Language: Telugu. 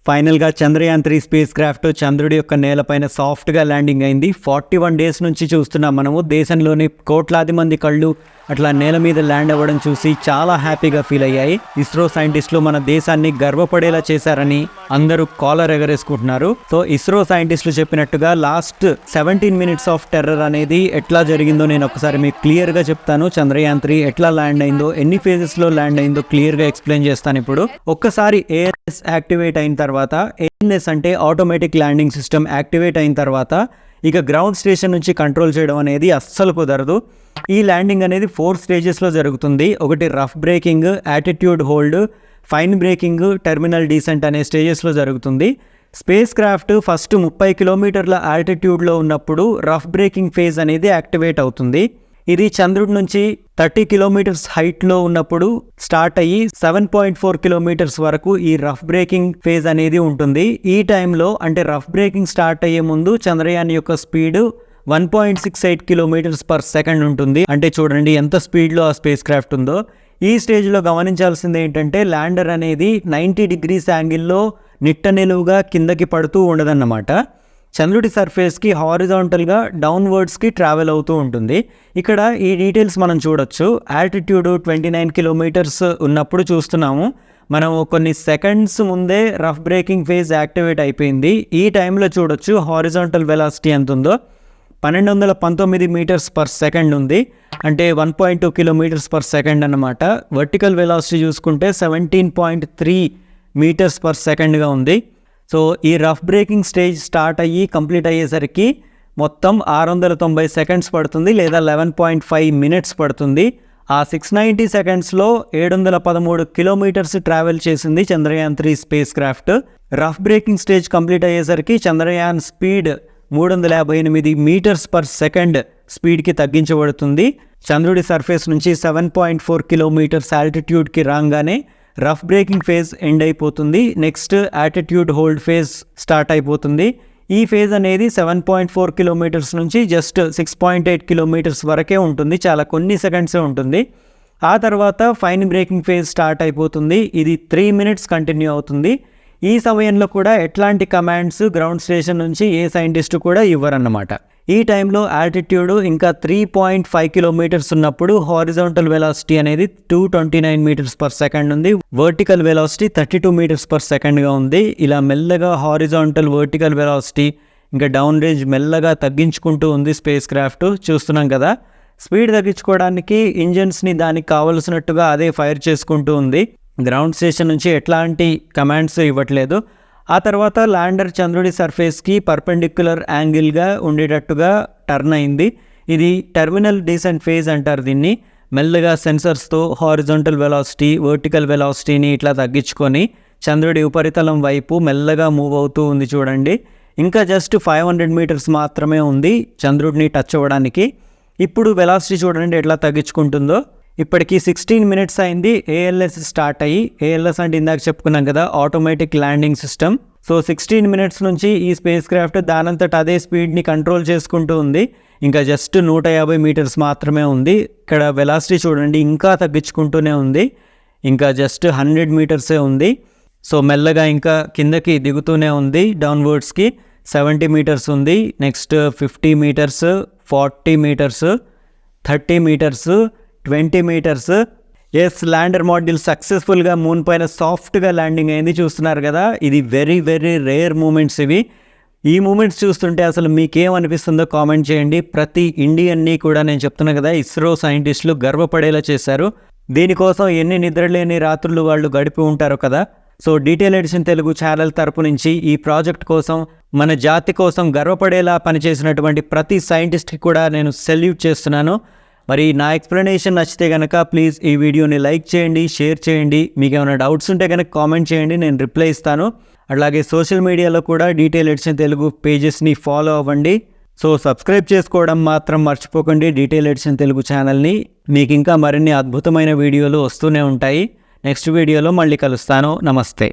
ఫైనల్ గా చంద్రయాన్ 3 స్పేస్ క్రాఫ్ట్ చంద్రుడి యొక్క నేలపైన సాఫ్ట్ గా ల్యాండింగ్ అయింది. 41 డేస్ నుంచి చూస్తున్నాం మనము. దేశంలోని కోట్లాది మంది కళ్ళు అట్లా నేల మీద ల్యాండ్ అవ్వడం చూసి చాలా హ్యాపీగా ఫీల్ అయ్యాయి. ఇస్రో సైంటిస్టులు మన దేశాన్ని గర్వపడేలా చేశారని అందరూ కాలర్ ఎగరేసుకుంటున్నారు. సో ఇస్రో సైంటిస్టులు చెప్పినట్టుగా లాస్ట్ 17 మినిట్స్ ఆఫ్ టెర్రర్ అనేది ఎట్లా జరిగిందో నేను ఒకసారి మీకు క్లియర్ గా చెప్తాను. చంద్రయాన్ 3 ఎట్లా ల్యాండ్ అయిందో, ఎన్ని ఫేజెస్ లో ల్యాండ్ అయిందో క్లియర్ గా ఎక్స్ప్లెయిన్ చేస్తాను. ఇప్పుడు ఒక్కసారి ALS యాక్టివేట్ అయిన తర్వాత, ALS అంటే ఆటోమేటిక్ ల్యాండింగ్ సిస్టమ్ యాక్టివేట్ అయిన తర్వాత ఇక గ్రౌండ్ స్టేషన్ నుంచి కంట్రోల్ చేయడం అనేది అస్సలు కుదరదు. ఈ ల్యాండింగ్ అనేది 4 స్టేజెస్లో జరుగుతుంది. ఒకటి rough breaking, attitude hold, fine breaking, terminal decent అనే స్టేజెస్లో జరుగుతుంది. స్పేస్ క్రాఫ్ట్ ఫస్ట్ 30 కిలోమీటర్ల ఆల్టిట్యూడ్లో ఉన్నప్పుడు రఫ్ బ్రేకింగ్ ఫేజ్ అనేది యాక్టివేట్ అవుతుంది. ఇది చంద్రుడి నుంచి 30 కిలోమీటర్స్ హైట్లో ఉన్నప్పుడు స్టార్ట్ అయ్యి 7.4 కిలోమీటర్స్ వరకు ఈ రఫ్ బ్రేకింగ్ ఫేజ్ అనేది ఉంటుంది. ఈ టైంలో అంటే రఫ్ బ్రేకింగ్ స్టార్ట్ అయ్యే ముందు చంద్రయాన్ యొక్క స్పీడ్ 1.68 కిలోమీటర్స్ పర్ సెకండ్ ఉంటుంది. అంటే చూడండి ఎంత స్పీడ్లో ఆ స్పేస్ క్రాఫ్ట్ ఉందో. ఈ స్టేజ్లో గమనించాల్సింది ఏంటంటే ల్యాండర్ అనేది 90 డిగ్రీస్ యాంగిల్లో నిట్ట నిలువుగా కిందకి పడుతూ ఉండదన్నమాట. చంద్రుడి సర్ఫేస్కి హారిజాంటల్గా డౌన్వర్డ్స్కి ట్రావెల్ అవుతూ ఉంటుంది. ఇక్కడ ఈ డీటెయిల్స్ మనం చూడొచ్చు. ఆల్టిట్యూడ్ 29 కిలోమీటర్స్ ఉన్నప్పుడు చూస్తున్నాము. మనం కొన్ని సెకండ్స్ ముందే రఫ్ బ్రేకింగ్ ఫేజ్ యాక్టివేట్ అయిపోయింది. ఈ టైంలో చూడొచ్చు హారిజాంటల్ వెలాసిటీ ఎంత ఉందో. 1219 మీటర్స్ పర్ సెకండ్ ఉంది. అంటే 1.2 కిలోమీటర్స్ పర్ సెకండ్ అన్నమాట. వర్టికల్ వెలాసిటీ చూసుకుంటే 17.3 మీటర్స్ పర్ సెకండ్గా ఉంది. సో ఈ రఫ్ బ్రేకింగ్ స్టేజ్ స్టార్ట్ అయ్యి కంప్లీట్ అయ్యేసరికి మొత్తం 690 సెకండ్స్ పడుతుంది, లేదా 11.5 మినిట్స్ పడుతుంది. ఆ 690 సెకండ్స్లో 713 కిలోమీటర్స్ ట్రావెల్ చేసింది Chandrayaan 3 spacecraft. Rough braking stage complete అయ్యేసరికి Chandrayaan speed 358 metres per second స్పీడ్కి తగ్గించబడుతుంది. చంద్రుడి సర్ఫేస్ నుంచి 7.4 కిలోమీటర్స్ ఆల్టిట్యూడ్కి రాగానే రఫ్ బ్రేకింగ్ ఫేజ్ ఎండ్ అయిపోతుంది. Next attitude hold phase start అయిపోతుంది. ఈ ఫేజ్ అనేది 7.4 కిలోమీటర్స్ నుంచి జస్ట్ 6.8 కిలోమీటర్స్ వరకే ఉంటుంది, చాలా కొన్ని సెకండ్సే ఉంటుంది. ఆ తర్వాత ఫైన్ బ్రేకింగ్ ఫేజ్ స్టార్ట్ అయిపోతుంది. ఇది 3 మినిట్స్ కంటిన్యూ అవుతుంది. ఈ సమయంలో కూడా ఎట్లాంటి కమాండ్స్ గ్రౌండ్ స్టేషన్ నుంచి ఏ సైంటిస్ట్ కూడా ఇవ్వరన్నమాట. ఈ టైంలో ఆల్టిట్యూడ్ ఇంకా 3.5 కిలోమీటర్స్ ఉన్నప్పుడు హారిజాంటల్ వెలాసిటీ అనేది 229 మీటర్స్ పర్ సెకండ్ ఉంది. వర్టికల్ వెలాసిటీ 32 మీటర్స్ పర్ సెకండ్గా ఉంది. ఇలా మెల్లగా హారిజాంటల్, వర్టికల్ వెలాసిటీ ఇంకా డౌన్ రేంజ్ మెల్లగా తగ్గించుకుంటూ ఉంది స్పేస్ క్రాఫ్ట్. చూస్తున్నాం కదా, స్పీడ్ తగ్గించుకోవడానికి ఇంజన్స్ని దానికి కావలసినట్టుగా అదే ఫైర్ చేసుకుంటూ ఉంది. గ్రౌండ్ స్టేషన్ నుంచి ఎట్లాంటి కమాండ్స్ ఇవ్వట్లేదు. ఆ తర్వాత ల్యాండర్ చంద్రుడి సర్ఫేస్కి పర్పెండిక్యులర్ యాంగిల్గా ఉండేటట్టుగా టర్న్ అయింది. ఇది టెర్మినల్ డీసెంట్ ఫేజ్ అంటారు దీన్ని. మెల్లగా సెన్సర్స్తో హారిజాంటల్ వెలాసిటీ, వర్టికల్ వెలాసిటీని ఇట్లా తగ్గించుకొని చంద్రుడి ఉపరితలం వైపు మెల్లగా మూవ్ అవుతూ ఉంది. చూడండి, ఇంకా జస్ట్ 500 మీటర్స్ మాత్రమే ఉంది చంద్రుడిని టచ్ అవ్వడానికి. ఇప్పుడు వెలాసిటీ చూడండి ఎట్లా తగ్గించుకుంటుందో. ఇప్పటికీ 16 మినిట్స్ అయింది ALS స్టార్ట్ అయ్యి. ALS అంటే ఇందాక చెప్పుకున్నాం కదా, automatic landing system. So 16 minutes నుంచి ఈ స్పేస్ క్రాఫ్ట్ దానంతట అదే స్పీడ్ని కంట్రోల్ చేసుకుంటూ ఉంది. ఇంకా జస్ట్ 150 మీటర్స్ మాత్రమే ఉంది. ఇక్కడ వెలాసిటీ చూడండి ఇంకా తగ్గించుకుంటూనే ఉంది. ఇంకా జస్ట్ 100 మీటర్సే ఉంది. సో మెల్లగా ఇంకా కిందకి దిగుతూనే ఉంది. డౌన్వర్డ్స్కి 70 మీటర్స్ ఉంది. Next 50 meters, 40 meters, 30 meters, 20 meters. Yes, lander module సక్సెస్ఫుల్గా మూన్ పైన సాఫ్ట్గా ల్యాండింగ్ అయింది. చూస్తున్నారు కదా, ఇది వెరీ వెరీ రేర్ మూమెంట్స్ ఇవి. ఈ మూమెంట్స్ చూస్తుంటే అసలు మీకేమనిపిస్తుందో కామెంట్ చేయండి. ప్రతి ఇండియన్ని కూడా నేను చెప్తున్నా కదా, ఇస్రో సైంటిస్టులు గర్వపడేలా చేశారు. దీనికోసం ఎన్ని నిద్రలేని రాత్రులు వాళ్ళు గడిపి ఉంటారో కదా. So detail edition Telugu channel తరపు నుంచి ఈ ప్రాజెక్ట్ కోసం, మన జాతి కోసం గర్వపడేలా పనిచేసినటువంటి ప్రతి సైంటిస్ట్కి కూడా నేను సెల్యూట్ చేస్తున్నాను. మరి నా ఎక్స్ప్లెనేషన్ నచ్చితే కనుక ప్లీజ్ ఈ వీడియోని లైక్ చేయండి, షేర్ చేయండి. మీకు ఏమైనా డౌట్స్ ఉంటే కనుక కామెంట్ చేయండి, నేను రిప్లై ఇస్తాను. అలాగే సోషల్ మీడియాలో కూడా డీటెయిల్ ఎడిషన్ తెలుగు పేజెస్ని ఫాలో అవ్వండి. సో సబ్స్క్రైబ్ చేసుకోవడం మాత్రం మర్చిపోకండి డీటెయిల్ ఎడిషన్ తెలుగు ఛానల్ని. మీకు ఇంకా మరిన్ని అద్భుతమైన వీడియోలు వస్తూనే ఉంటాయి. నెక్స్ట్ వీడియోలో మళ్ళీ కలుస్తాను. నమస్తే.